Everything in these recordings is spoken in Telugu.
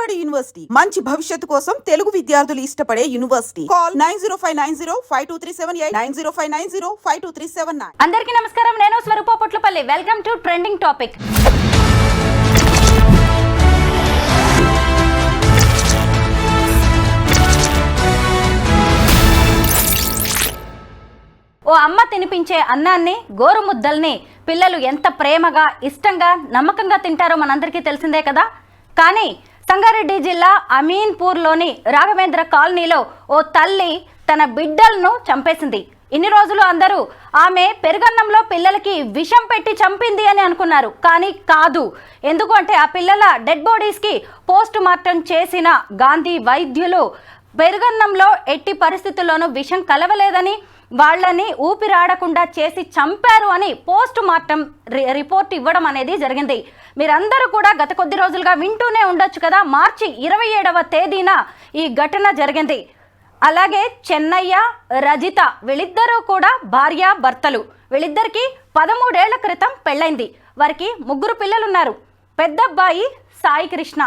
బాలబడి యూనివర్సిటీ మంచి భవిష్యత్తు కోసం తెలుగు విద్యార్థులు ఇష్టపడే యూనివర్సిటీ. కాల్ 9059052378 9059052379. అందరికీ నమస్కారం. నేను Swaroopa Potlapalli. Welcome to trending topic. ఓ అమ్మ తినిపించే అన్నాన్ని, గోరుముద్దల్ని పిల్లలు ఎంత ప్రేమగా, ఇష్టంగా, నమ్మకంగా తింటారో మనందరికీ తెలిసిందే కదా. కానీ సంగారెడ్డి జిల్లా అమీన్పూర్లోని రాఘవేంద్ర కాలనీలో ఓ తల్లి తన బిడ్డలను చంపేసింది. ఇన్ని రోజులు అందరూ ఆమె పెరుగన్నంలో పిల్లలకి విషం పెట్టి చంపింది అని అనుకున్నారు. కానీ కాదు. ఎందుకు అంటే ఆ పిల్లల డెడ్ బాడీస్కి పోస్ట్ మార్టం చేసిన గాంధీ వైద్యులు పెరుగన్నంలో ఎట్టి పరిస్థితుల్లోనూ విషం కలవలేదని, వాళ్ళని ఊపిరాడకుండా చేసి చంపారు అని పోస్ట్ మార్టం రిపోర్ట్ ఇవ్వడం అనేది జరిగింది. మీరందరూ కూడా గత కొద్ది రోజులుగా వింటూనే ఉండొచ్చు కదా. మార్చి 27వ తేదీన ఈ ఘటన జరిగింది. అలాగే చెన్నయ్య, రజిత వీళ్ళిద్దరూ కూడా భార్య భర్తలు. వీళ్ళిద్దరికి 13 ఏళ్ల క్రితం పెళ్ళైంది. వారికి 3 పిల్లలున్నారు. పెద్ద అబ్బాయి సాయి కృష్ణ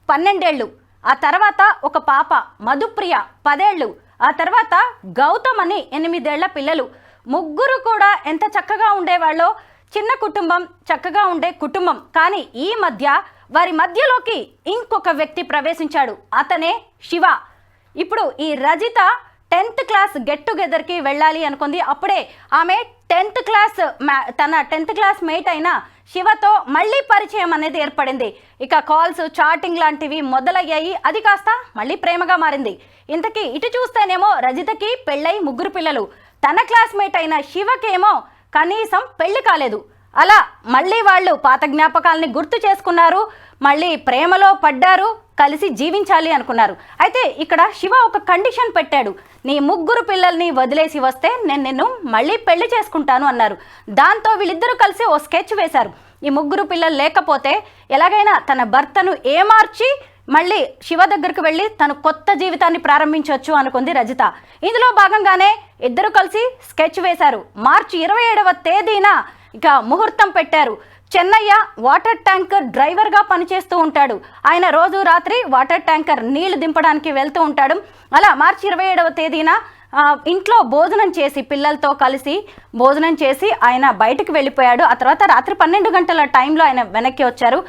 12 ఏళ్ళు, ఆ తర్వాత ఒక పాప మధుప్రియ 10 ఏళ్ళు, ఆ తర్వాత గౌతమ్ అని 8 ఏళ్ల పిల్లలు. 3 కూడా ఎంత చక్కగా ఉండేవాళ్ళో. చిన్న కుటుంబం, చక్కగా ఉండే కుటుంబం. కానీ ఈ మధ్య వారి మధ్యలోకి ఇంకొక వ్యక్తి ప్రవేశించాడు. అతనే శివ. ఇప్పుడు ఈ రజిత 10th క్లాస్ గెట్ టుగెదర్కి వెళ్ళాలి అనుకుంది. అప్పుడే ఆమె 10th క్లాస్ తన 10th క్లాస్ మేట్ అయిన శివతో మళ్ళీ పరిచయం అనేది ఏర్పడింది. ఇక కాల్స్, చాటింగ్ లాంటివి మొదలయ్యాయి. అది కాస్త మళ్ళీ ప్రేమగా మారింది. ఇంతకీ ఇటు చూస్తేనేమో రజితకి పెళ్ళై 3 పిల్లలు, తన క్లాస్మేట్ అయిన శివకేమో కనీసం పెళ్లి కాలేదు. అలా మళ్ళీ వాళ్ళు పాత జ్ఞాపకాలని గుర్తు చేసుకున్నారు, మళ్ళీ ప్రేమలో పడ్డారు, కలిసి జీవించాలి అనుకున్నారు. అయితే ఇక్కడ శివ ఒక కండిషన్ పెట్టాడు. నీ 3 పిల్లల్ని వదిలేసి వస్తే నేను నిన్ను మళ్ళీ పెళ్లి చేసుకుంటాను అన్నారు. దాంతో వీళ్ళిద్దరూ కలిసి ఓ స్కెచ్ వేశారు. ఈ 3 పిల్లలు లేకపోతే ఎలాగైనా తన భర్తను ఏమార్చి మళ్ళీ శివ దగ్గరకు వెళ్ళి తను కొత్త జీవితాన్ని ప్రారంభించవచ్చు అనుకుంది రజిత. ఇందులో భాగంగానే ఇద్దరు కలిసి స్కెచ్ వేశారు. మార్చి 27వ తేదీన ఇక ముహూర్తం పెట్టారు. చెన్నయ్య వాటర్ ట్యాంకర్ డ్రైవర్గా పనిచేస్తూ ఉంటాడు. ఆయన రోజు రాత్రి వాటర్ ట్యాంకర్ నీళ్లు దింపడానికి వెళ్తూ ఉంటాడు. అలా మార్చి 27వ తేదీన ఇంట్లో భోజనం చేసి, పిల్లలతో కలిసి భోజనం చేసి ఆయన బయటకు వెళ్ళిపోయాడు. ఆ తర్వాత రాత్రి 12 గంటల టైంలో ఆయన వెనక్కి వచ్చారు.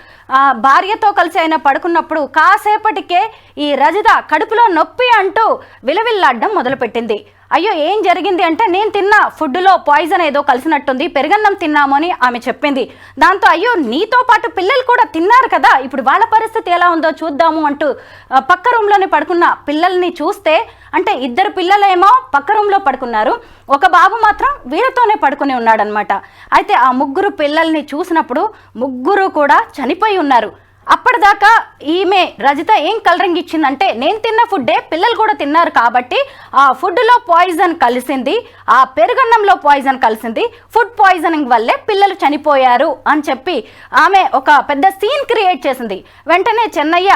భార్యతో కలిసి ఆయన పడుకున్నప్పుడు కాసేపటికే ఈ రజిత కడుపులో నొప్పి అంటూ విలవిల్లాడడం మొదలుపెట్టింది. అయ్యో ఏం జరిగింది అంటే, నేను తిన్న ఫుడ్లో పాయిజన్ ఏదో కలిసినట్టుంది, పెరుగన్నం తిన్నాము అని ఆమె చెప్పింది. దాంతో అయ్యో నీతో పాటు పిల్లలు కూడా తిన్నారు కదా, ఇప్పుడు వాళ్ళ పరిస్థితి ఎలా ఉందో చూద్దాము అంటూ పక్క రూమ్లోనే పడుకున్న పిల్లల్ని చూస్తే, అంటే 2 పిల్లలేమో పక్క రూమ్లో పడుకున్నారు, ఒక బాబు మాత్రం వీళ్ళతోనే పడుకుని ఉన్నాడనమాట. అయితే ఆ 3 పిల్లల్ని చూసినప్పుడు 3 కూడా చనిపోయి ఉన్నారు. అప్పటిదాకా ఈమె రజిత ఏం కలరింగ్ ఇచ్చిందంటే, నేను తిన్న ఫుడ్డే పిల్లలు కూడా తిన్నారు కాబట్టి ఆ ఫుడ్లో పాయిజన్ కలిసింది, ఆ పెరుగన్నంలో పాయిజన్ కలిసింది, ఫుడ్ పాయిజనింగ్ వల్లే పిల్లలు చనిపోయారు అని చెప్పి ఆమె ఒక పెద్ద సీన్ క్రియేట్ చేసింది. వెంటనే చెన్నయ్య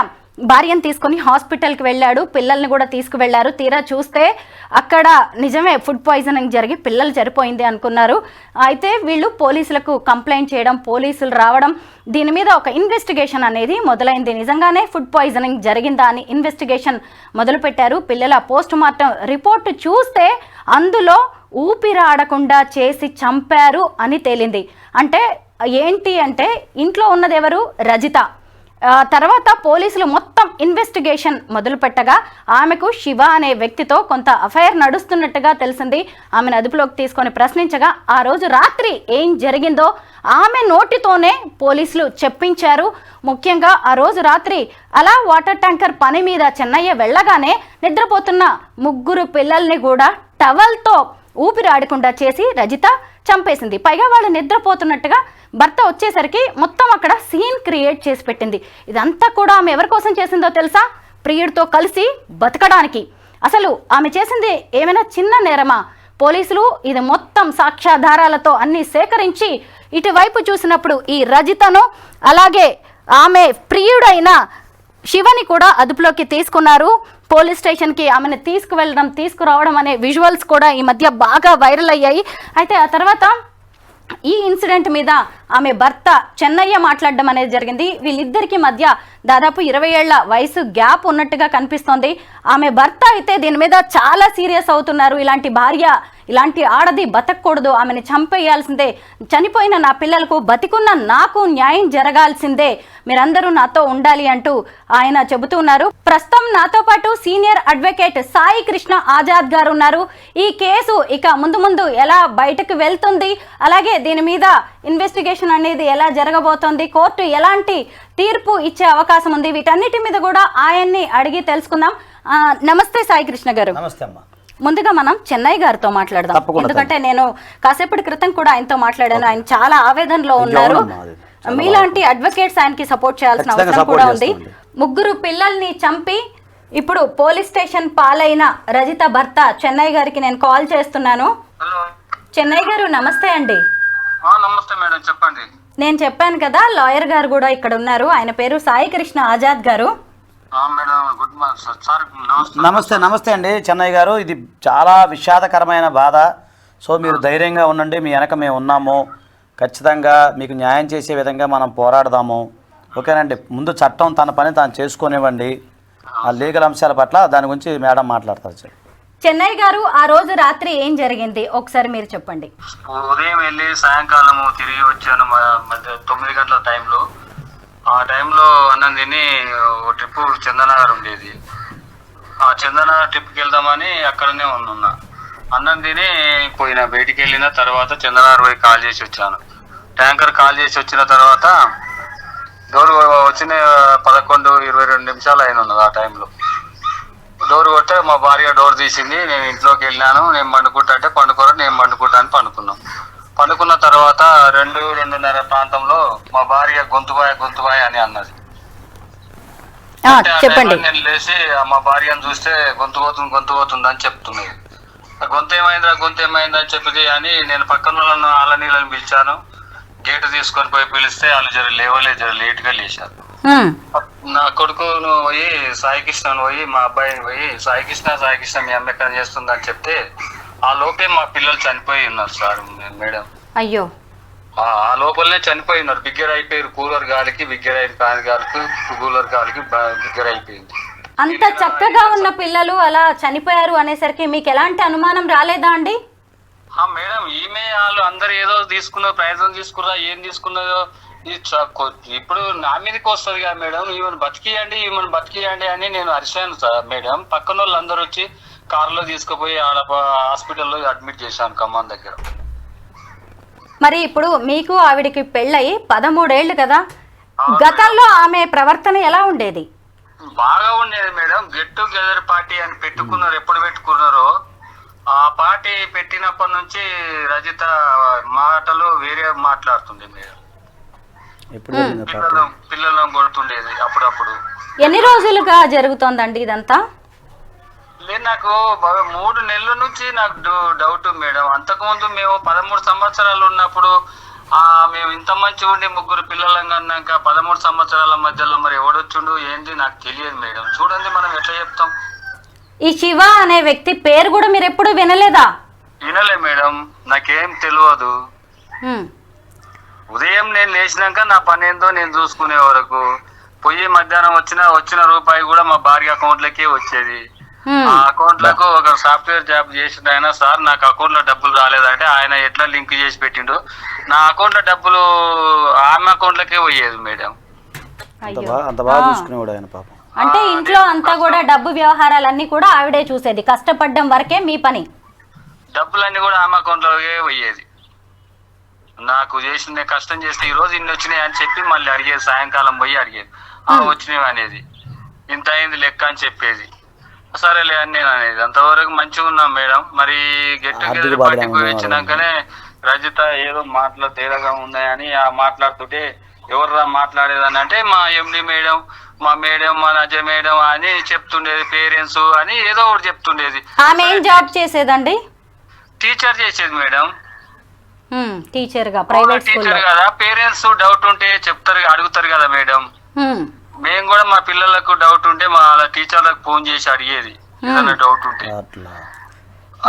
భార్యను తీసుకొని హాస్పిటల్కి వెళ్ళాడు, పిల్లల్ని కూడా తీసుకువెళ్ళారు. తీరా చూస్తే అక్కడ నిజమే ఫుడ్ పాయిజనింగ్ జరిగి పిల్లలు చనిపోయింది అనుకున్నారు. అయితే వీళ్ళు పోలీసులకు కంప్లైంట్ చేయడం, పోలీసులు రావడం, దీని మీద ఒక ఇన్వెస్టిగేషన్ అనేది మొదలైంది. నిజంగానే ఫుడ్ పాయిజనింగ్ జరిగిందా అని ఇన్వెస్టిగేషన్ మొదలుపెట్టారు. పిల్లల పోస్ట్ మార్టం రిపోర్టు చూస్తే అందులో ఊపిరాడకుండా చేసి చంపారు అని తేలింది. అంటే ఏంటి అంటే, ఇంట్లో ఉన్నది ఎవరు? రజిత. తర్వాత పోలీసులు మొత్తం ఇన్వెస్టిగేషన్ మొదలుపెట్టగా ఆమెకు శివ అనే వ్యక్తితో కొంత అఫైర్ నడుస్తున్నట్టుగా తెలిసింది. ఆమెను అదుపులోకి తీసుకొని ప్రశ్నించగా ఆ రోజు రాత్రి ఏం జరిగిందో ఆమె నోటితోనే పోలీసులు చెప్పించారు. ముఖ్యంగా ఆ రోజు రాత్రి అలా వాటర్ ట్యాంకర్ పని మీద చెన్నయ్య వెళ్ళగానే నిద్రపోతున్న 3 పిల్లల్ని కూడా టవల్తో ఊపిరాడకుండా చేసి రజిత చంపేసింది. పైగా వాళ్ళు నిద్రపోతున్నట్టుగా భర్త వచ్చేసరికి మొత్తం అక్కడ సీన్ క్రియేట్ చేసి పెట్టింది. ఇదంతా కూడా ఆమె ఎవరి కోసం చేసిందో తెలుసా? ప్రియుడితో కలిసి బతకడానికి. అసలు ఆమె చేసింది ఏమైనా చిన్న నేరమా? పోలీసులు ఇది మొత్తం సాక్ష్యాధారాలతో అన్ని సేకరించి ఇటువైపు చూసినప్పుడు ఈ రజితను, అలాగే ఆమె ప్రియుడైన శివని కూడా అదుపులోకి తీసుకున్నారు. పోలీస్ స్టేషన్కి ఆమెను తీసుకురావడం అనే విజువల్స్ కూడా ఈ మధ్య బాగా వైరల్ అయ్యాయి. అయితే ఆ తర్వాత ఈ ఇన్సిడెంట్ మీద ఆమె భర్త చెన్నయ్య మాట్లాడడం అనేది జరిగింది. వీళ్ళిద్దరికి మధ్య దాదాపు 20 ఏళ్ల వయసు గ్యాప్ ఉన్నట్టుగా కనిపిస్తోంది. ఆమె భర్త అయితే దీని మీద చాలా సీరియస్ అవుతున్నారు. ఇలాంటి భార్య, ఇలాంటి ఆడది బతకూడదు, ఆమెను చంపేయాల్సిందే, చనిపోయిన నా పిల్లలకు బతికున్న నాకు న్యాయం జరగాల్సిందే, మీరందరూ నాతో ఉండాలి అంటూ ఆయన చెబుతున్నారు. ప్రస్తుతం నాతో పాటు సీనియర్ అడ్వకేట్ సాయి కృష్ణ ఆజాద్ గారు ఉన్నారు. ఈ కేసు ఇక ముందు ఎలా బయటకు వెళ్తుంది, అలాగే దీని మీద ఇన్వెస్టిగేషన్ అనేది ఎలా జరగబోతోంది, కోర్టు ఎలాంటి తీర్పు ఇచ్చే అవకాశం ఉంది, వీటన్నిటి మీద కూడా ఆయన్ని అడిగి తెలుసుకుందాం. నమస్తే సాయి కృష్ణ గారు. నమస్తే అమ్మా. ముందుగా మనం చెన్నై గారితో మాట్లాడదాం. ఎందుకంటే నేను కాసేపటి క్రితం కూడా ఆయనతో మాట్లాడాను. ఆయన చాలా ఆవేదనలో ఉన్నారు. మీలాంటి అడ్వకేట్స్ ఆయనకి సపోర్ట్ చేయాల్సిన అవసరం కూడా ఉంది. 3 పిల్లల్ని చంపి ఇప్పుడు పోలీస్ స్టేషన్ పాలైన రజిత భర్త చెన్నై గారికి నేను కాల్ చేస్తున్నాను. చెన్నై గారు నమస్తే అండి. నమస్తే మేడం, చెప్పండి. నేను చెప్పాను కదా, లాయర్ గారు కూడా ఇక్కడ ఉన్నారు. ఆయన పేరు సాయి కృష్ణ ఆజాద్ గారు. Good morning sir. నమస్తే. నమస్తే అండి చెన్నయ్య గారు. ఇది చాలా విషాదకరమైన బాధ. సో మీరు ధైర్యంగా ఉండండి, మీ వెనక మేము ఉన్నాము. ఖచ్చితంగా మీకు న్యాయం చేసే విధంగా మనం పోరాడదాము. ఓకేనండి. ముందు చట్టం తన పని తాను చేసుకొనివ్వండి. ఆ లీగల్ అంశాల పట్ల దాని గురించి మేడం మాట్లాడతారు సార్. చెన్నై గారు, ఆ రోజు రాత్రి ఏం జరిగింది ఒకసారి మీరు చెప్పండి. ఉదయం వెళ్ళి సాయంకాలం తిరిగి వచ్చాను. 9 గంటల టైంలో. ఆ టైంలో అన్నం తిని ఒక ట్రిప్ చందనగర్ ఉండేది. ఆ చందనగర్ ట్రిప్కి వెళ్దామని అక్కడనే ఉన్నా. అన్నం తిని పోయిన, బయటికి వెళ్ళిన తర్వాత చందనగర్ పోయి కాల్ చేసి వచ్చాను. ట్యాంకర్ కాల్ చేసి వచ్చిన తర్వాత డోర్ వచ్చిన 11-22 నిమిషాలు అయిన ఉన్నది. ఆ టైంలో డోర్ కొట్టే మా భార్య డోర్ తీసింది. నేను ఇంట్లోకి వెళ్ళాను. నేను పండుకుంటా అంటే పండుకోరా, నేను పండుకుంటా అని పండుకున్నాం. పండుకున్న తర్వాత 2-2:30 ప్రాంతంలో మా భార్య గొంతుబాయ్ అని అన్నది. చెప్పండి. నేను లేచి మా భార్యను చూస్తే గొంతు పోతుంది అని చెప్తున్నది. గొంతు ఏమైందా చెప్పితే అని నేను పక్కన వాళ్ళ నీళ్ళని పిలిచాను. గేటు తీసుకొని పోయి పిలిస్తే వాళ్ళు జర లేట్ గా లేచారు. నా కొడుకును పోయి సాయికృష్ణను పోయి మా అబ్బాయిని పోయి సాయికృష్ణ మీ అమ్మ ఎక్కడ చేస్తుంది అని చెప్తే ఆ లోపే మా పిల్లలు చనిపోయి ఉన్నారు సార్. మేడం, అయ్యో, ఆ లోపలనే చనిపోయి ఉన్నారు. బిగ్గర అయిపోయారు. కూలర్ గాలికి కూలర్ గాలికి బిగ్గర అయిపోయింది. అంత చక్కగా ఉన్న పిల్లలు అలా చనిపోయారు అనేసరికి మీకు ఎలాంటి అనుమానం రాలేదా అండి? మేడం, ఈమె వాళ్ళు అందరు ఏదో తీసుకున్నారు, ప్రయత్నం తీసుకున్నా, ఏం తీసుకున్నదో ఇప్పుడు నా మీదకి వస్తుంది కదా మేడం. ఈమెను బతికియండి అని నేను అరిశాను సార్. మేడం, పక్కన వాళ్ళు అందరు వచ్చి కారులో తీసుకుపోయి ఆడ హాస్పిటల్లో అడ్మిట్ చేశాను ఖమ్మం దగ్గర. మరి ఇప్పుడు మీకు ఆవిడికి పెళ్ళయి 13 ఏళ్ళు కదా, గతంలో ఆమె ప్రవర్తన ఎలా ఉండేది? బాగా ఉండేది మేడం. గెట్ టుగెదర్ పార్టీ అని పెట్టుకున్నారు. ఎప్పుడు పెట్టుకున్నారో ఆ పార్టీ పెట్టినప్పటి నుంచి రజిత మాటలు వేరే మాట్లాడుతుంది మేడం. పిల్లలను కొడుతుండేది అప్పుడప్పుడు. ఎన్ని రోజులుగా జరుగుతోందండి ఇదంతా? లేదు, నాకు 3 నెలల నుంచి నాకు డౌట్ మేడం. అంతకుముందు మేము 13 సంవత్సరాలు ఉన్నప్పుడు మేము ఇంత మంచి ఉండి 3 పిల్లలను అన్నాక 13 సంవత్సరాల మధ్యలో మరి ఎవడొచ్చుండు ఏంది నాకు తెలియదు మేడం. చూడండి, మనం ఎట్లా చెప్తాం. ఈ శివ అనే వ్యక్తి పేరు కూడా మీరు ఎప్పుడు వినలేదా? వినలే మేడం, నాకేం తెలియదు. ఉదయం నేను లేచినాక నా పని ఏందో నేను చూసుకునే వరకు పోయి మధ్యాహ్నం వచ్చిన రూపాయి కూడా మా భార్య అకౌంట్లకే వచ్చేది. ఆ అకౌంట్ లకు ఒక సాఫ్ట్వేర్ జాబ్ చేసిన ఆయన, సార్ నాకు అకౌంట్ లో డబ్బులు రాలేదంటే ఆయన ఎట్లా లింక్ చేసి పెట్టిండు, నా అకౌంట్ లో డబ్బులు ఆమె అకౌంట్ లకే పోయేది మేడం. అంటే ఇంట్లో అంతా కూడా డబ్బు వ్యవహారాలన్నీ కూడా ఆవిడే చూసేది, కష్టపడడం వరకే మీ పని. డబ్బులన్నీ కూడా ఆమె అకౌంట్ లోకే పోయేది. నాకు చేసిన కష్టం చేస్తే ఈ రోజు ఇన్ని వచ్చినాయి అని చెప్పి మళ్ళీ అడిగేది. సాయంకాలం పోయి అడిగేది, వచ్చినవి అనేది, ఇంత అయింది లెక్క అని చెప్పేది. సరేలే అని నేను అనేది. అంతవరకు మంచిగా ఉన్నాం మేడం. మరి గెట్ టుగెదర్ పార్టీకి పోయి వచ్చినాకనే రజిత ఏదో మాటలు తేడాగా ఉన్నాయని మాట్లాడుతుంటే ఎవర్రా మాట్లాడేదని అంటే మా ఎండి మేడం, మా నజ మేడం అని చెప్తుండేది. పేరెంట్స్ అని ఏదో ఒకటి చెప్తుండేది. ఆమె ఏం జాబ్ చేసేదండి? టీచర్ చేసేది మేడం. టీచర్ గా, ప్రైవేట్ టీచర్ కదా. పేరెంట్స్ డౌట్ ఉంటే చెప్తారు, అడుగుతారు కదా మేడం. మేము కూడా మా పిల్లలకు డౌట్ ఉంటే మా టీచర్లకు ఫోన్ చేసి అడిగేది ఏదైనా డౌట్ ఉంటే.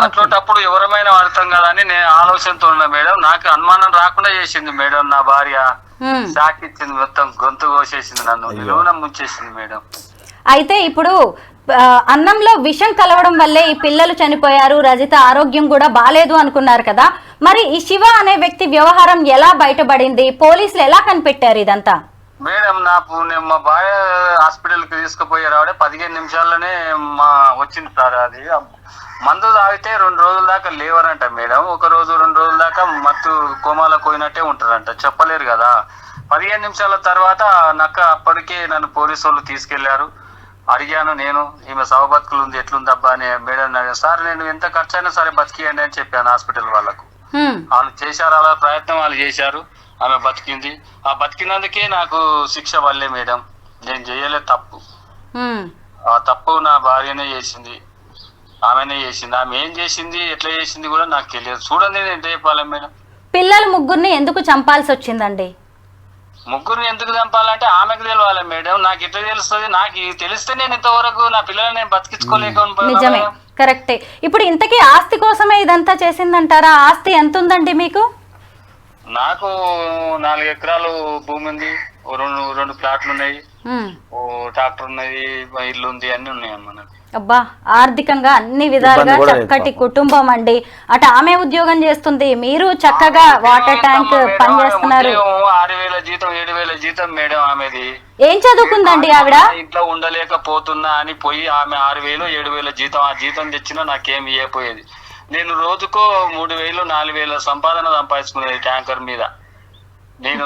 అట్లాంటప్పుడు ఎవరమైనా వాడతాం కదా అని నేను ఆలోచనతో ఉన్నా మేడం. నాకు అనుమానం రాకుండా చేసింది మేడం నా భార్య. షాక్ ఇచ్చింది, మొత్తం గొంతు కోసేసింది, నన్ను నిలువున ముంచేసింది మేడం. అయితే ఇప్పుడు అన్నంలో విషం కలవడం వల్లే ఈ పిల్లలు చనిపోయారు, రజిత ఆరోగ్యం కూడా బాలేదు అనుకున్నారు కదా, మరి ఈ శివ అనే వ్యక్తి వ్యవహారం ఎలా బయటపడింది, పోలీసులు ఎలా కనిపెట్టారు ఇదంతా? మేడం మా భార్య హాస్పిటల్ కి తీసుకుపోయి రావడే 15 నిమిషాల్లోనే వచ్చింది సార్. అది మందు తాగితే 2 రోజుల దాకా లేవరంట మేడం. 1 రోజు 2 రోజుల దాకా మత్తు కోమాలో పోయినట్టే ఉంటారంట, చెప్పలేరు కదా. 15 నిమిషాల తర్వాత అప్పటికే నన్ను పోలీసు వాళ్ళు తీసుకెళ్లారు. అడిగాను నేను, ఈమె సవ బతుకులు ఉంది, ఎట్లుందబ్బా అని మేడం అడిగాను. సార్ నేను ఎంత ఖర్చు అయినా సరే బతికియండి అని చెప్పాను హాస్పిటల్ వాళ్ళకు. వాళ్ళు చేశారు, అలా ప్రయత్నం వాళ్ళు చేశారు, ఆమె బతికింది. ఆ బతికినందుకే నాకు శిక్ష పడలే మేడం. నేను చేయలేదు తప్పు, ఆ తప్పు నా భార్యనే చేసింది, ఆమెనే చేసింది. ఆమె ఏం చేసింది, ఎట్లా చేసింది కూడా నాకు తెలియదు. చూడండి నేను ఎంత చెప్పాలి మేడం. పిల్లలు ముగ్గురిని ఎందుకు చంపాల్సి వచ్చిందండి? ముగ్గురిని ఎందుకు చంపాలంటే ఆమెకు తెలియాలి మేడం. నాకు ఎట్లా తెలుస్తుంది? నాకు తెలిస్తే నేను ఇంతవరకు నా పిల్లల్ని నేను బతికించుకోలేకపోయినా. నిజమే, కరెక్టే. ఇప్పుడు ఇంతకీ ఆస్తి కోసమే ఇదంతా చేసిందంటారా? ఆస్తి ఎంత ఉందండి మీకు? నాకు 4 ఎకరాలు భూమి ఉంది, 2 ప్లాట్లు ఉన్నాయి, ట్రాక్టర్ ఉన్నది, ఇల్లు ఉంది, అన్ని ఉన్నాయి అమ్మ నాకు. అబ్బా, ఆర్థికంగా అన్ని విధాలుగా చక్కటి కుటుంబం అండి. అటు ఆమె ఉద్యోగం చేస్తుంది, మీరు చక్కగా వాటర్ ట్యాంక్ పని చేస్తున్నారు. 6,000 జీతం 7,000 జీతం మేడం ఆమెది. ఏం చదువుకుందండి ఆవిడ? ఇంట్లో ఉండలేకపోతున్నా అని పోయి ఆమె 6,000 7,000 జీతం, ఆ జీతం తెచ్చినా నాకేం ఇవ్వపోయేది. నేను రోజుకో 3,000 4,000 సంపాదన సంపాదించుకునేది ట్యాంకర్ మీద. నేను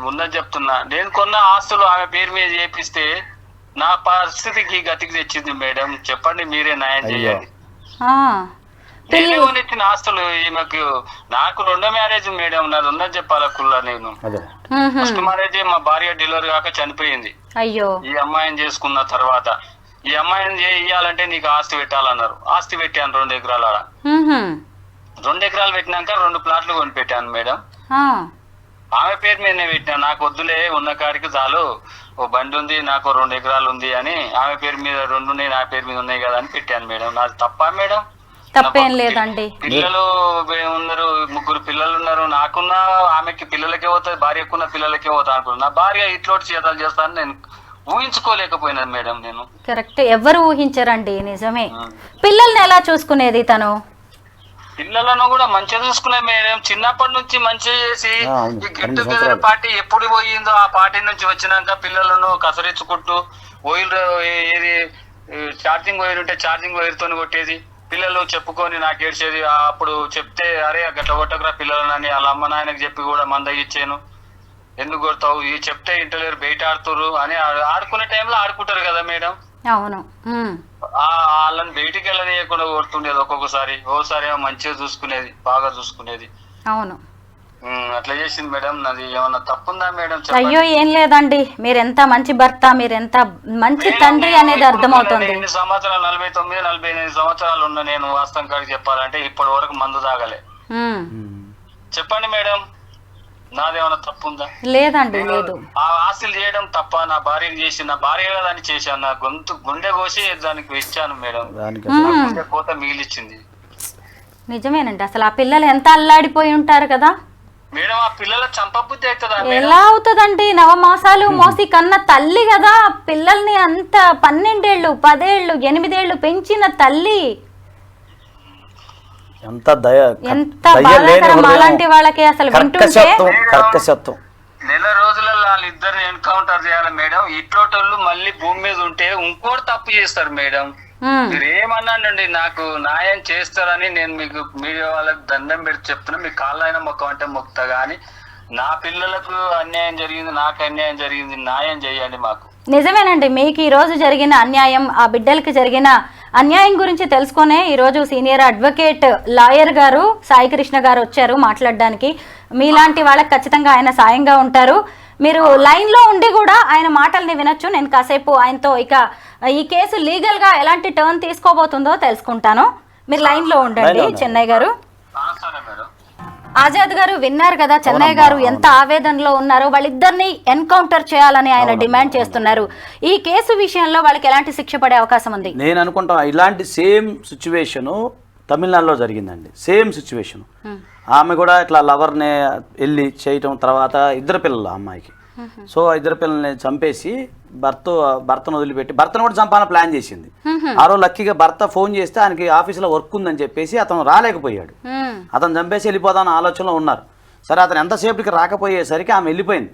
ఉన్నది చెప్తున్నా. నేను కొన్న ఆస్తులు ఆమె పేరు మీద చేపిస్తే నా పరిస్థితికి గతికి తెచ్చింది మేడం. చెప్పండి, మీరే న్యాయం చేయాలి. నేనే కొనిచ్చిన ఆస్తులు ఈమెకు. నాకు 2వ మ్యారేజ్ మేడం, నాది ఉన్నది చెప్పాలా కుల్లా. నేను ఫస్ట్ మ్యారేజ్ మా భార్య డెలివరీ కాక చనిపోయింది. అయ్యో. ఈ అమ్మాయిని చేసుకున్న తర్వాత ఈ అమ్మాయిని ఇయ్యాలంటే నీకు ఆస్తి పెట్టాలన్నారు. ఆస్తి పెట్టాను 2 ఎకరాల. 2 ఎకరాలు పెట్టినాక 2 ప్లాట్లు కొని పెట్టాను మేడం. ఆమె పేరు మీదనే పెట్టాను. నాకు వద్దులే, ఉన్న కాడికి చాలు, ఓ బండి ఉంది, నాకు 2 ఎకరాలు ఉంది అని ఆమె పేరు మీద 2 ఉన్నాయి, నా పేరు మీద ఉన్నాయి కదా అని పెట్టాను మేడం. నాది తప్పా మేడం? తప్పేం లేదండి. పిల్లలు ఉన్నారు, 3 పిల్లలు ఉన్నారు. నాకున్న ఆమెకి పిల్లలకే పోతుంది, భార్యకున్న పిల్లలకే పోతా అనుకున్నాను. నా భార్య ఇట్లోటి చేతాలు చేస్తాను నేను ఊహించుకోలేకపోయినా మేడం. నేను కరెక్ట్, ఎవరు ఊహించరండి, నిజమే. పిల్లల్ని ఎలా చూసుకునేది తను? పిల్లలను కూడా మంచిగా చూసుకునే మేడం. చిన్నప్పటి నుంచి మంచిగా చేసి ఈ గెట్ టుగెదర్ పార్టీ ఎప్పుడు పోయిందో ఆ పార్టీ నుంచి వచ్చినాక పిల్లలను కసరించుకుంటూ వైర్ ఏది ఛార్జింగ్ వైర్ ఉంటే ఛార్జింగ్ వైర్ తోని కొట్టేది. పిల్లలు చెప్పుకొని నాకు ఏడ్చేది. అప్పుడు చెప్తే అరే గట్ల కొట్టకురా పిల్లలని వాళ్ళ అమ్మ నాయనకి చెప్పి కూడా మందగిచ్చాను. ఎందుకు కొడతావు, ఈ చెప్తే ఇంటలేరు, బయట ఆడుతురు అని. ఆడుకునే టైంలో ఆడుకుంటారు కదా మేడం. అవును. వాళ్ళని బయటికి వెళ్ళనీయకుండా కొడుతుండేది ఒక్కొక్కసారి. ఓసారి ఏమో మంచిగా చూసుకునేది, బాగా చూసుకునేది. అవును, అట్లా చేసింది మేడం. నాది ఏమన్నా తప్పుందా మేడం? అయ్యో ఏం లేదండి, మీరెంత మంచి భర్త, మీరెంత మంచి తండ్రి అనేది అర్థమవుతుంది. 49 సంవత్సరాలు ఉన్నా నేను వాస్తవం కాడికి చెప్పాలంటే ఇప్పటి వరకు మందు తాగలే. చెప్పండి మేడం, నాదేమన్నా తప్పుందా? లేదండి, లేదు. ఆ ఆస్తులు చేయడం తప్ప? నా భార్యను చేసి, నా భార్య దాన్ని చేశాను. నా గుండె కోసి దానికి ఇచ్చాను మేడం. గుండె కోత మిగిలిచ్చింది. నిజమేనండి. అసలు ఆ పిల్లలు ఎంత అల్లాడిపోయి ఉంటారు కదా మేడం. ఆ పిల్లల చంపబుద్ధి అవుతుందా? ఎలా అవుతుందండి? 9 మాసాలు మోసి కన్న తల్లి కదా పిల్లల్ని అంత 12 ఏళ్ళు 10 ఏళ్ళు 8 ఏళ్ళు పెంచిన తల్లి. ఎంత బాధాకరం అలాంటి వాళ్ళకి. అసలు వింటుంటే నెల రోజులలో వాళ్ళిద్దరిని ఎన్కౌంటర్ చేయాలి మేడం. ఇట్లోటోళ్ళు మళ్ళీ భూమి మీద ఉంటే ఇంకోటి తప్పు చేస్తారు మేడం. మీరు ఏమన్నానండి, నాకు న్యాయం చేస్తారని నేను మీకు మీడియా వాళ్ళకి దండం పెట్టి చెప్తున్నా. మీ కాళ్ళైనా మొక్క అంటే మొక్తా గానీ నా పిల్లలకు అన్యాయం జరిగింది, నాకు అన్యాయం జరిగింది, న్యాయం చేయండి మాకు. నిజమేనండి, మీకు ఈ రోజు జరిగిన అన్యాయం, ఆ బిడ్డలకి జరిగిన అన్యాయం గురించి తెలుసుకునే ఈరోజు సీనియర్ అడ్వకేట్ లాయర్ గారు సాయి కృష్ణ గారు వచ్చారు మాట్లాడడానికి. మీలాంటి వాళ్ళకి ఖచ్చితంగా ఆయన సాయంగా ఉంటారు. మీరు లైన్ లో ఉండి కూడా ఆయన మాటల్ని వినొచ్చు. నేను కాసేపు ఆయనతో ఇక ఈ కేసు లీగల్ గా ఎలాంటి టర్న్ తీసుకోబోతుందో తెలుసుకుంటాను. మీరు లైన్ లో ఉండండి. చెన్నై గారు, ఆజాద్ గారు విన్నారు కదా, చెన్నై గారు ఎంత ఆవేదనలో ఉన్నారో. వాళ్ళిద్దరిని ఎన్కౌంటర్ చేయాలని ఆయన డిమాండ్ చేస్తున్నారు. ఈ కేసు విషయంలో వాళ్ళకి ఎలాంటి శిక్ష పడే అవకాశం ఉంది? నేను అనుకుంటా ఇలాంటి సేమ్ సిచ్యువేషన్ తమిళనాడులో జరిగిందండి సేమ్ సిచ్యువేషన్. ఆమె కూడా ఇట్లా లవర్ని వెళ్ళి చేయటం, తర్వాత ఇద్దరు పిల్లలు ఆ అమ్మాయికి. సో ఆ ఇద్దరు పిల్లల్ని చంపేసి భర్తను వదిలిపెట్టి భర్తను కూడా చంపాలని ప్లాన్ చేసింది. ఆ రోజు లక్కీగా భర్త ఫోన్ చేస్తే ఆయనకి ఆఫీసులో వర్క్ ఉందని చెప్పేసి అతను రాలేకపోయాడు. అతను చంపేసి వెళ్ళిపోదామని ఆలోచనలో ఉన్నారు. సరే అతను ఎంతసేపటికి రాకపోయేసరికి ఆమె వెళ్ళిపోయింది.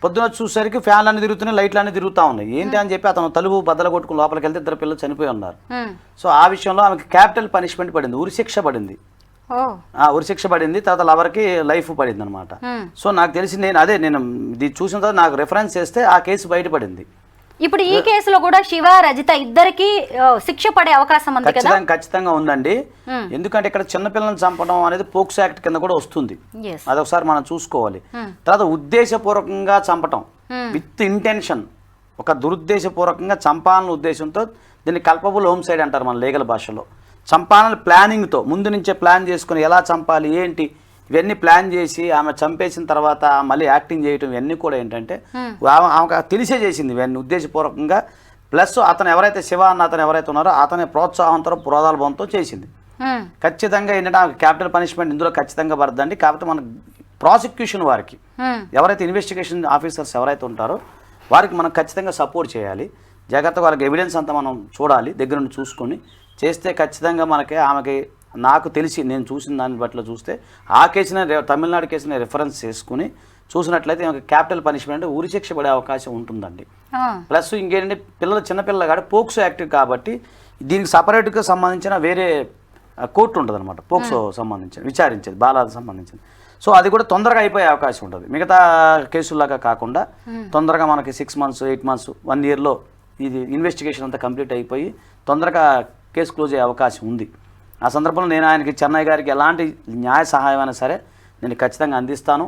పొద్దున చూసేసరికి ఫ్యాన్లు అన్నీ తిరుగుతున్నాయి, లైట్లు అన్నీ తిరుగుతూ ఉన్నాయి. ఏంటి అని చెప్పి అతను తలుపు బద్దలు కొట్టుకుని లోపలికి వెళ్తే ఇద్దరు పిల్లలు చనిపోయి ఉన్నారు. సో ఆ విషయంలో ఆమెకి క్యాపిటల్ పనిష్మెంట్ పడింది, ఉరిశిక్ష పడింది. ఉరిశిక్ష పడింది, తర్వాత లవర్కి లైఫ్ పడింది అనమాట. సో నాకు తెలిసి నేను ఇది చూసిన తర్వాత నాకు రెఫరెన్స్ చేస్తే ఆ కేసు బయటపడింది. ఇప్పుడు ఈ కేసులో కూడా శివ రజిత ఇద్దరికి శిక్ష పడే అవకాశం ఉంది కదా? ఖచ్చితంగా ఉందండి. ఎందుకంటే ఇక్కడ చిన్నపిల్లలను చంపడం అనేది పోక్సో యాక్ట్ కింద కూడా వస్తుంది. అదొకసారి మనం చూసుకోవాలి. తర్వాత ఉద్దేశపూర్వకంగా చంపటం విత్ ఇంటెన్షన్, ఒక దురుద్దేశపూర్వకంగా చంపాలన్న ఉద్దేశంతో దీన్ని కల్పబుల్ హోమ్సైడ్ అంటారు మన లీగల్ భాషలో. చంపాలని ప్లానింగ్తో ముందు నుంచే ప్లాన్ చేసుకుని ఎలా చంపాలి ఏంటి ఇవన్నీ ప్లాన్ చేసి ఆమె చంపేసిన తర్వాత మళ్ళీ యాక్టింగ్ చేయటం ఇవన్నీ కూడా ఏంటంటే ఆమెకు తెలిసే చేసింది ఇవన్నీ ఉద్దేశపూర్వకంగా. ప్లస్ అతను ఎవరైతే శివ అన్న అతను ఎవరైతే ఉన్నారో అతని ప్రోత్సాహంతో ప్రోదాలభంతో చేసింది. ఖచ్చితంగా ఏంటంటే ఆమెకు క్యాపిటల్ పనిష్మెంట్ ఇందులో ఖచ్చితంగా పడుతుందండి. కాకపోతే మన ప్రాసిక్యూషన్ వారికి ఎవరైతే ఇన్వెస్టిగేషన్ ఆఫీసర్స్ ఎవరైతే ఉంటారో వారికి మనం ఖచ్చితంగా సపోర్ట్ చేయాలి. జాగ్రత్తగా వాళ్ళకి ఎవిడెన్స్ అంతా మనం చూడాలి, దగ్గర నుండి చూసుకొని చేస్తే ఖచ్చితంగా ఆమెకి నాకు తెలిసి నేను చూసిన దాన్ని బట్టి చూస్తే ఆ కేసుని తమిళనాడు కేసుని రెఫరెన్స్ చేసుకుని చూసినట్లయితే క్యాపిటల్ పనిష్మెంట్ ఉరిశిక్ష పడే అవకాశం ఉంటుందండి. ప్లస్ ఇంకేంటంటే చిన్నపిల్లలు కాబట్టి పోక్సో యాక్ట్ కాబట్టి దీనికి సపరేట్గా సంబంధించిన వేరే కోర్టు ఉంటుంది అనమాట, పోక్సో సంబంధించిన విచారించేది బాలాలకు సంబంధించింది. సో అది కూడా తొందరగా అయిపోయే అవకాశం ఉంటుంది. మిగతా కేసుల్లాగా కాకుండా తొందరగా మనకి 6 months 8 months 1 yearలో ఇది ఇన్వెస్టిగేషన్ అంతా కంప్లీట్ అయిపోయి తొందరగా కేసు క్లోజ్ అయ్యే అవకాశం ఉంది. ఆ సందర్భంలో నేను ఆయనకి చెన్నై గారికి ఎలాంటి న్యాయ సహాయం అయినా సరే నేను ఖచ్చితంగా అందిస్తాను.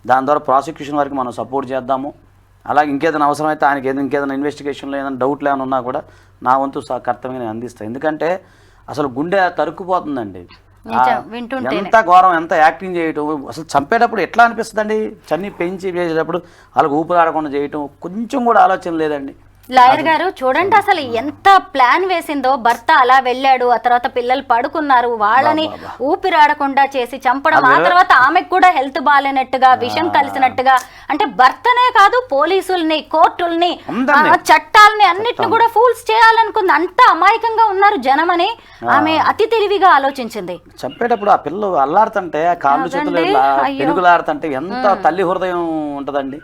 దాని ద్వారా ప్రాసిక్యూషన్ వరకు మనం సపోర్ట్ చేద్దాము. అలాగే ఇంకేదైనా అవసరమైతే ఆయనకి ఇంకేదైనా ఇన్వెస్టిగేషన్లో ఏదైనా డౌట్లు ఏమైనా ఉన్నా కూడా నా వంతు కర్తవ్యంగా నేను అందిస్తాను. ఎందుకంటే అసలు గుండె తరుక్కుపోతుందండి. ఎంత ఘోరం, ఎంత యాక్టింగ్ చేయటం, అసలు చంపేటప్పుడు ఎట్లా అనిపిస్తుందండి, చన్ని పెంచి వేసేటప్పుడు వాళ్ళకి ఊపిరాడకుండా చేయటం కొంచెం కూడా ఆలోచన లేదండి. లాయర్ గారు చూడండి అసలు ఎంత ప్లాన్ వేసిందో. భర్త అలా వెళ్ళాడు, ఆ తర్వాత పిల్లలు పడుకున్నారు, వాళ్ళని ఊపిరాడకుండా చేసి చంపడం, ఆ తర్వాత ఆమెకు కూడా హెల్త్ బాగాలేనట్టుగా విషం కలిసినట్టుగా. అంటే భర్తనే కాదు పోలీసుల్ని, కోర్టుల్ని, చట్టాలని అన్నిటిని కూడా ఫూల్స్ చేయాలనుకుంది. అంత అమాయకంగా ఉన్నారు జనం అని ఆమె అతి తెలివిగా ఆలోచించింది. చంపేటప్పుడు ఆ పిల్లలు అల్లాడుతుంటే కాళ్ళు చేతులు పెరుగులాడుతుంటే ఎంత తల్లి హృదయం ఉంటుందండి,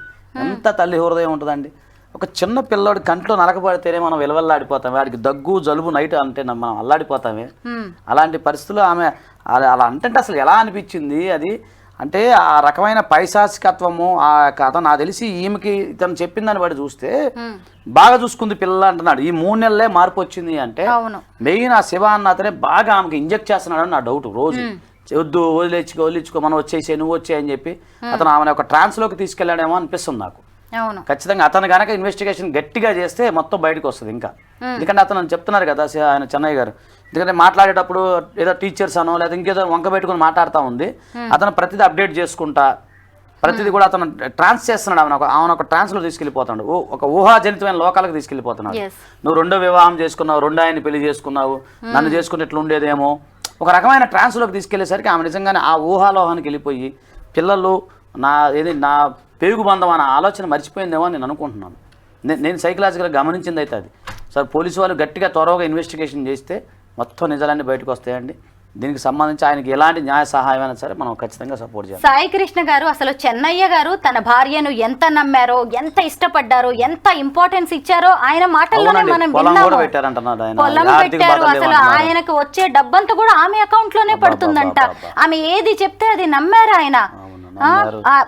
ఎంత తల్లి హృదయం ఉంటుందండి. ఒక చిన్న పిల్లోడి కంట్లో నలకబడితేనే మనం విలవల్లాడిపోతాం, వాడికి దగ్గు జలుబు నైట్ అంటే మనం అల్లాడిపోతామే. అలాంటి పరిస్థితుల్లో ఆమె అలా అంటే అసలు ఎలా అనిపించింది అది అంటే ఆ రకమైన పైశాచికత్వము. ఆ కథ నాకు తెలిసి ఈమెకి ఇతను చెప్పిందని బట్టి చూస్తే బాగా చూసుకుంది పిల్లలు అంటున్నాడు. ఈ 3 నెలలే మార్పు వచ్చింది అంటే మెయిన్ ఆ శివ అన్న అతనే బాగా ఆమెకి ఇంజెక్ట్ చేస్తున్నాడు అని నా డౌట్. రోజు వద్దు వదిలించుకో మనం వచ్చేసే నువ్వు వచ్చాయని చెప్పి అతను ఆమెను ఒక ట్రాన్స్లోకి తీసుకెళ్లాడేమో అనిపిస్తుంది నాకు. ఖచ్చితంగా అతను కనుక ఇన్వెస్టిగేషన్ గట్టిగా చేస్తే మొత్తం బయటకు వస్తుంది ఇంకా. ఎందుకంటే అతను చెప్తున్నారు కదా ఆయన చెన్నై గారు, ఎందుకంటే మాట్లాడేటప్పుడు ఏదో టీచర్స్ అనో లేదా ఇంకేదో వంక పెట్టుకుని మాట్లాడుతూ ఉంది. అతను ప్రతిదీ అప్డేట్ చేసుకుంటా ప్రతిదీ కూడా అతను ట్రాన్స్ చేస్తున్నాడు. ఆమెను ఒక ట్రాన్స్లో తీసుకెళ్ళిపోతాడు, ఒక ఊహాజనితమైన లోకాలకు తీసుకెళ్ళిపోతున్నాడు. నువ్వు 2వ వివాహం చేసుకున్నావు, 2వ ఆయన్ని పెళ్లి చేసుకున్నావు, నన్ను చేసుకుని ఇట్లా ఉండేదేమో ఒక రకమైన ట్రాన్స్లోకి తీసుకెళ్లేసరికి ఆమె నిజంగానే ఆ ఊహాలోహానికి వెళ్ళిపోయి పిల్లలు నా పేగు బంధం అనే ఆలోచన మర్చిపోయిందేమో అని నేను అనుకుంటున్నాను. నేను సైకలాజికల్గా గమనించింది అయితే అది. సార్ పోలీసు వాళ్ళు గట్టిగా త్వరగా ఇన్వెస్టిగేషన్ చేస్తే మొత్తం నిజాలన్నీ బయటకు వస్తాయండి. దీనికి సంబంధించి ఆయనకి ఎలాంటి న్యాయ సహాయం అయినా సరే మనం ఖచ్చితంగా సపోర్ట్ చేయాలి. సాయి కృష్ణ గారు, అసలు చెన్నయ్య గారు తన భార్యను ఎంత నమ్మారో, ఎంత ఇష్టపడ్డారో, ఎంత ఇంపార్టెన్స్ ఇచ్చారో ఆయన మాటల్లోనే మనం విన్నాము. పొలం పెట్టారు, అసలు ఆయనకు వచ్చే డబ్బంతా కూడా ఆమె అకౌంట్ లోనే పడుతుందంట. ఆమె ఏది చెప్తే అది నమ్మారు ఆయన.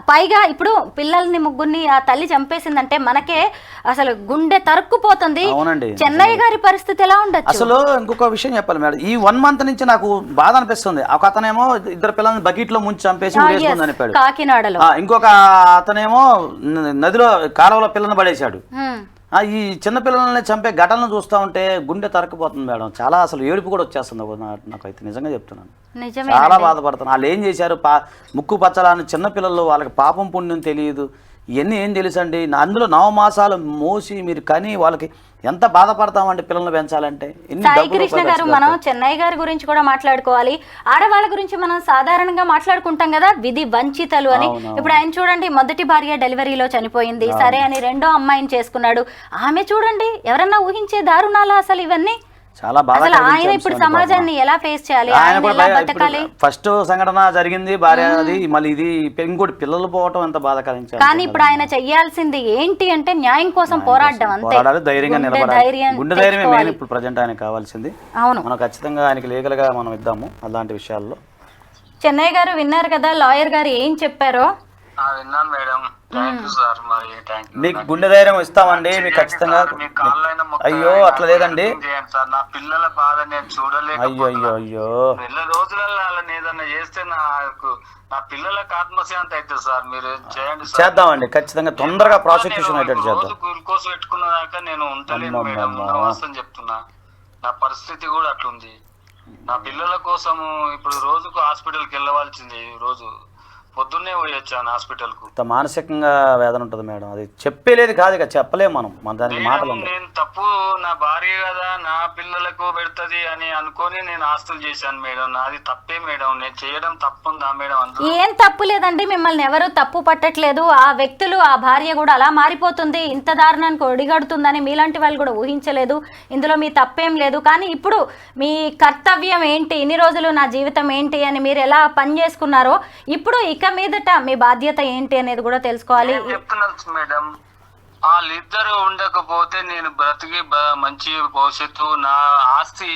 పైగా ఇప్పుడు పిల్లల్ని ముగ్గురిని ఆ తల్లి చంపేసిందంటే మనకే అసలు గుండె తరుక్కుపోతుంది. చెన్నయ్య గారి పరిస్థితి ఎలా ఉండదు? అసలు ఇంకొక విషయం చెప్పాలి మేడం, ఈ 1 month నుంచి నాకు బాధ అనిపిస్తుంది. ఒక అతనేమో 2 పిల్లల్ని బకెట్ లో ముంచి చంపేసి చెప్పాడు కాకినాడలో, ఇంకొక అతనేమో నదిలో కాలువలో పిల్లని పడేశాడు. ఈ చిన్నపిల్లల్ని చంపే ఘటనలు చూస్తూ ఉంటే గుండె తరక్కుపోతుంది మేడం. చాలా అసలు ఏడుపు కూడా వచ్చేస్తుంది నాకైతే, నిజంగా చెప్తున్నాను. చాలా బాధపడుతున్నాను. వాళ్ళు ఏం చేశారు, ముక్కు పచ్చలాని చిన్నపిల్లలు, వాళ్ళకి పాపం పుణ్యం తెలియదు, ఇవన్నీ ఏం తెలుసండి అందులో నవమాసాలు మోసి మీరు కని వాళ్ళకి ఎంత బాధపడతామండి పిల్లల్ని పెంచాలంటే సాయి కృష్ణ గారు, మనం చెన్నై గారి గురించి కూడా మాట్లాడుకోవాలి. ఆడవాళ్ళ గురించి మనం సాధారణంగా మాట్లాడుకుంటాం కదా, విధి వంచితలు అని. ఇప్పుడు ఆయన చూడండి, మొదటి భార్య డెలివరీలో చనిపోయింది, సరే అని రెండో అమ్మాయిని చేసుకున్నాడు. ఆమె చూడండి, ఎవరన్నా ఊహించే దారుణాలు అసలు ఇవన్నీ. చాలా అసలు ఆయన ఇప్పుడు సమాజాన్ని ఎలా ఫేస్ చేయాలి, ఆయన ఎలా బతకాలి? ఫస్ట్ సంఘటన జరిగింది భార్య, అది మళ్ళీ ఇది ఇంకోటి పిల్లలు పోవటం ఎంత బాధకరం. కానీ ఇప్పుడు ఆయన చెయ్యాల్సింది ఏంటి అంటే న్యాయం కోసం పోరాడడం, అంతే. ధైర్యంగా నిలబడాలి, గుండె ధైర్యమే మెయిన్ ఇప్పుడు ప్రజెంట్ ఆయనకు కావాల్సింది. అవును, మనం ఖచ్చితంగా ఆయనకి లీగల్ గా మనం ఇద్దాము అలాంటి విషయాల్లో. చెన్నై గారు విన్నారు కదా లాయర్ గారు ఏం చెప్పారో. విన్నాను మేడం, థ్యాంక్ యూ సార్. మరి థ్యాంక్ యూ. మీకు గుండె ధైర్యం ఇస్తామండి మీకు ఖచ్చితంగా. అయ్యో అట్లా లేదండి సార్, నా పిల్లల బాధ నేను చూడలేదు. అయ్యో అయ్యో అయ్యో, నెల రోజులలో వాళ్ళని ఏదన్నా చేస్తే నా పిల్లలకు ఆత్మశాంతి అవుతుంది సార్. మీరు చేయండి సార్. చేద్దామండి ఖచ్చితంగా, తొందరగా ప్రాసిక్యూషన్ అయ్యేటట్టు చేద్దాం. గ్లూకోజ్ పెట్టుకున్న దాకా నేను ఉండలేను మేడం, వాస్తవం చెప్తున్నా. నా పరిస్థితి కూడా అట్లుంది. నా పిల్లల కోసము ఇప్పుడు రోజుకు హాస్పిటల్కి వెళ్ళవలసింది. రోజు పొద్దున్నే పోయి వచ్చాను హాస్పిటల్ కు. మానసికంగా వేదన ఉంటుంది మేడం, అది చెప్పేలేదు కాదు ఇక, చెప్పలేము మనం, మన దానికి మాటలు. నేను తప్పు, నా భార్య కదా నా పిల్లలకు పెడుతుంది అని అనుకొని నేను ఆస్తులు చేశాను మేడం. నాది తప్పే మేడం, నేను చేయడం తప్పుందా మేడం? ఏం తప్పు లేదండి, మిమ్మల్ని ఎవరు తప్పు పట్టట్లేదు. ఆ వ్యక్తులు, ఆ భార్య కూడా అలా మారిపోతుంది, ఇంత దారుణానికి ఒడిగడుతుందని మీలాంటి వాళ్ళు కూడా ఊహించలేదు. ఇందులో మీ తప్పేం లేదు. కానీ ఇప్పుడు మీ కర్తవ్యం ఏంటి, ఇన్ని రోజులు నా జీవితం ఏంటి అని మీరు ఎలా పని చేసుకున్నారో, ఇప్పుడు ఇక మీదట మీ బాధ్యత ఏంటి అనేది కూడా తెలుసుకోవాలి. చెప్తున్నాను మేడం, వాళ్ళిద్దరు ఉండకపోతే నేను బ్రతికి మంచి భవిష్యత్తు, నా ఆస్తి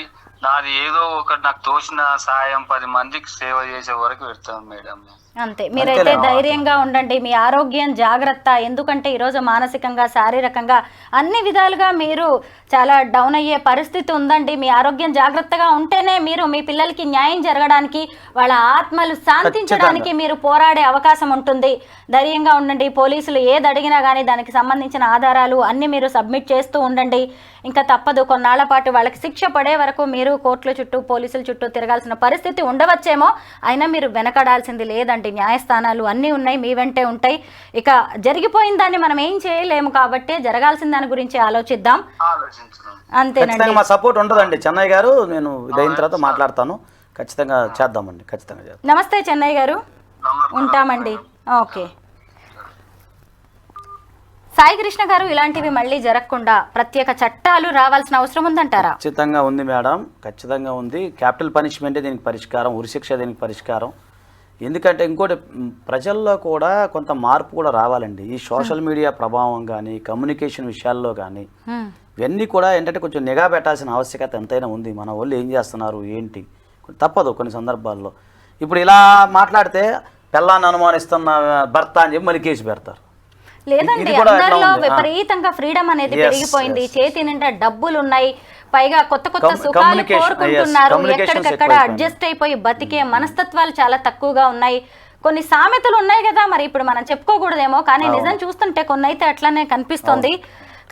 నాది ఏదో ఒకటి నాకు తోచిన సాయం 10 మందికి సేవ చేసే వరకు పెడతాను మేడం. అంతే, మీరైతే ధైర్యంగా ఉండండి, మీ ఆరోగ్యం జాగ్రత్త. ఎందుకంటే ఈరోజు మానసికంగా, శారీరకంగా అన్ని విధాలుగా మీరు చాలా డౌన్ అయ్యే పరిస్థితి ఉందండి. మీ ఆరోగ్యం జాగ్రత్తగా ఉంటేనే మీరు మీ పిల్లలకి న్యాయం జరగడానికి, వాళ్ళ ఆత్మలు శాంతించడానికి మీరు పోరాడే అవకాశం ఉంటుంది. ధైర్యంగా ఉండండి. పోలీసులు ఏది అడిగినా కానీ దానికి సంబంధించిన ఆధారాలు అన్ని మీరు సబ్మిట్ చేస్తూ ఉండండి. ఇంకా తప్పదు, కొన్నాళ్ల పాటు వాళ్ళకి శిక్ష పడే వరకు మీరు కోర్టుల చుట్టూ, పోలీసుల చుట్టూ తిరగాల్సిన పరిస్థితి ఉండవచ్చేమో. అయినా మీరు వెనకడాల్సింది లేదండి, న్యాయస్థానాలు అన్నీ ఉన్నాయి, మీ వెంటే ఉంటాయి. ఇక జరిగిపోయిన దాన్ని మనం ఏం చేయలేము కాబట్టి జరగాల్సిన దాని గురించి ఆలోచిద్దాం. అంతేనండి, మా సపోర్ట్ ఉంటుందండి చెన్నై గారు. నేను ఇదైన తర్వాత మాట్లాడతాను, ఖచ్చితంగా చేద్దామండి, ఖచ్చితంగా చేద్దాం. నమస్తే చెన్నై గారు, ఉంటామండి. ఓకే సాయి కృష్ణ గారు, ఇలాంటివి మళ్ళీ జరగకుండా ప్రత్యేక చట్టాలు రావాల్సిన అవసరం ఉందంటారా? ఖచ్చితంగా ఉంది మేడం, ఖచ్చితంగా ఉంది. క్యాపిటల్ పనిష్మెంటే దీనికి పరిష్కారం, ఉరిశిక్ష దీనికి పరిష్కారం. ఎందుకంటే ఇంకోటి, ప్రజల్లో కూడా కొంత మార్పు కూడా రావాలండి. ఈ సోషల్ మీడియా ప్రభావం కానీ, కమ్యూనికేషన్ విషయాల్లో కానీ, ఇవన్నీ కూడా ఏంటంటే కొంచెం నిఘా పెట్టాల్సిన ఆవశ్యకత ఎంతైనా ఉంది. మన వాళ్ళు ఏం చేస్తున్నారు ఏంటి, తప్పదు కొన్ని సందర్భాల్లో. ఇప్పుడు ఇలా మాట్లాడితే పిల్లాన్ని అనుమానిస్తున్న భర్త అని చెప్పి మళ్ళీ కేసు పెడతారు. లేదండి, అందరిలో విపరీతంగా ఫ్రీడమ్ అనేది పెరిగిపోయింది. చేతి నిండా డబ్బులు ఉన్నాయి, పైగా కొత్త కొత్త సుఖాలు కోరుకుంటున్నారు. ఎక్కడికక్కడ అడ్జస్ట్ అయిపోయి బతికే మనస్తత్వాలు చాలా తక్కువగా ఉన్నాయి. కొన్ని సామెతలు ఉన్నాయి కదా, మరి ఇప్పుడు మనం చెప్పుకోకూడదేమో, కానీ నిజం చూస్తుంటే కొన్ని అయితే అట్లనే కనిపిస్తుంది.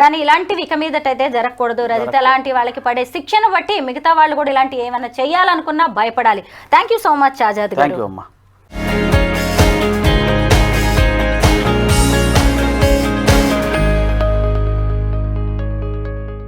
కానీ ఇలాంటివి ఇక మీదటైతే జరగకూడదు. రజిత లాంటి వాళ్ళకి పడే శిక్షను బట్టి మిగతా వాళ్ళు కూడా ఇలాంటి ఏమైనా చేయాలనుకున్నా భయపడాలి. Thank you so much Azad గారు.